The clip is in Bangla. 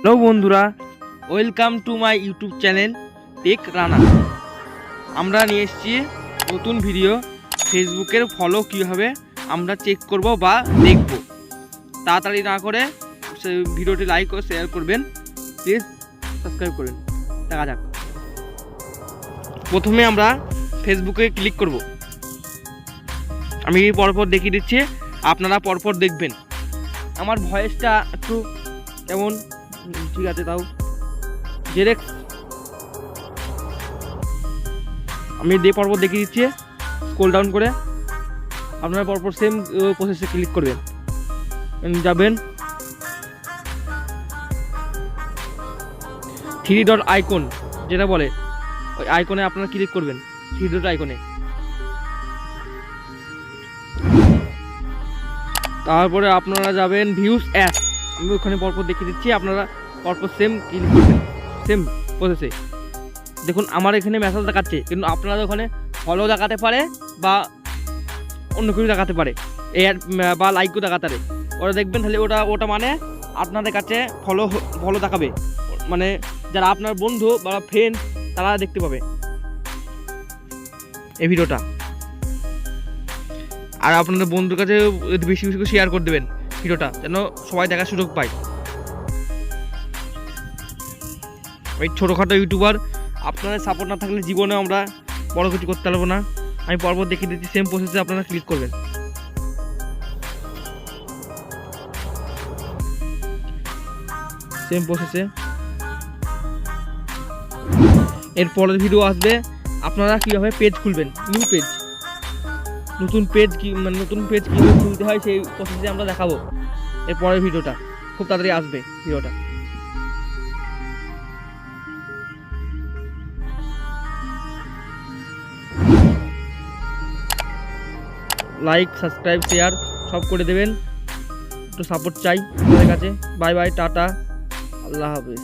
হ্যালো বন্ধুরা, welcome to my YouTube channel Tech Rana. আমরা নিয়ে এসেছি নতুন ভিডিও। ফেসবুকের ফলো কীভাবে আমরা চেক করব বা দেখব। তাড়াতাড়ি না করে ভিডিওটি লাইক ও শেয়ার করবেন, প্লিজ সাবস্ক্রাইব করবেন। দেখা যাক। প্রথমে আমরা ফেসবুকে ক্লিক করব। আমি পরপর দেখিয়ে দিচ্ছি, আপনারা পরপর দেখবেন। আমার ভয়েসটা একটু কেমন ঠিক আছে, তাও ডিরেক্ট আমি পরপর দেখিয়ে দিচ্ছি। স্ক্রল ডাউন করে আপনারা পরপর সেম প্রসেসে ক্লিক করবেন, যাবেন 3 ডট আইকন যেটা বলে, ওই আইকনে আপনারা ক্লিক করবেন। 3 ডট আইকনে তারপরে আপনারা যাবেন ভিউজ অ্যাপ। আমি ওখানে পরপর দেখিয়ে দিচ্ছি, আপনারা পরপর সেম ক্লিক করবেন, সেম প্রসেসে। দেখুন আমার এখানে মেসেজ দেখাচ্ছে, কিন্তু আপনাদের ওখানে ফলো দেখাতে পারে বা অন্য কিছু দেখাতে পারে, বা লাইকও দেখাতে পারে। ওরা দেখবেন তাহলে ওটা মানে আপনাদের কাছে ফলো দেখাবে, মানে যারা আপনার বন্ধু বা ফ্রেন্ড তারা দেখতে পাবে এই ভিডিওটা। আর আপনাদের বন্ধুর কাছে বেশি বেশি করে শেয়ার করে দেবেন ভিডিওটা, যেন সবাই দেখার সুযোগ পায়। ওই ছোটোখাটো ইউটিউবার, আপনাদের সাপোর্ট না থাকলে জীবনে আমরা বড় কিছু করতে পারবো না। আমি পরপর দেখিয়ে দিচ্ছি, সেম প্রসেসে আপনারা ক্লিক করবেন। সেম প্রসেসে এর পরের ভিডিও আসবে, আপনারা কীভাবে পেজ খুলবেন, নিউ পেজ, নতুন পেজ কীভাবে খুলতে হয় সেই প্রসেসে আমরা দেখাবো। এর পরের ভিডিওটা খুব তাড়াতাড়ি আসবে। ভিডিওটা লাইক, সাবস্ক্রাইব, শেয়ার সব করে দেবেন। একটু সাপোর্ট চাই আপনাদের কাছে। বাই বাই, টাটা, আল্লাহ হাফেজ।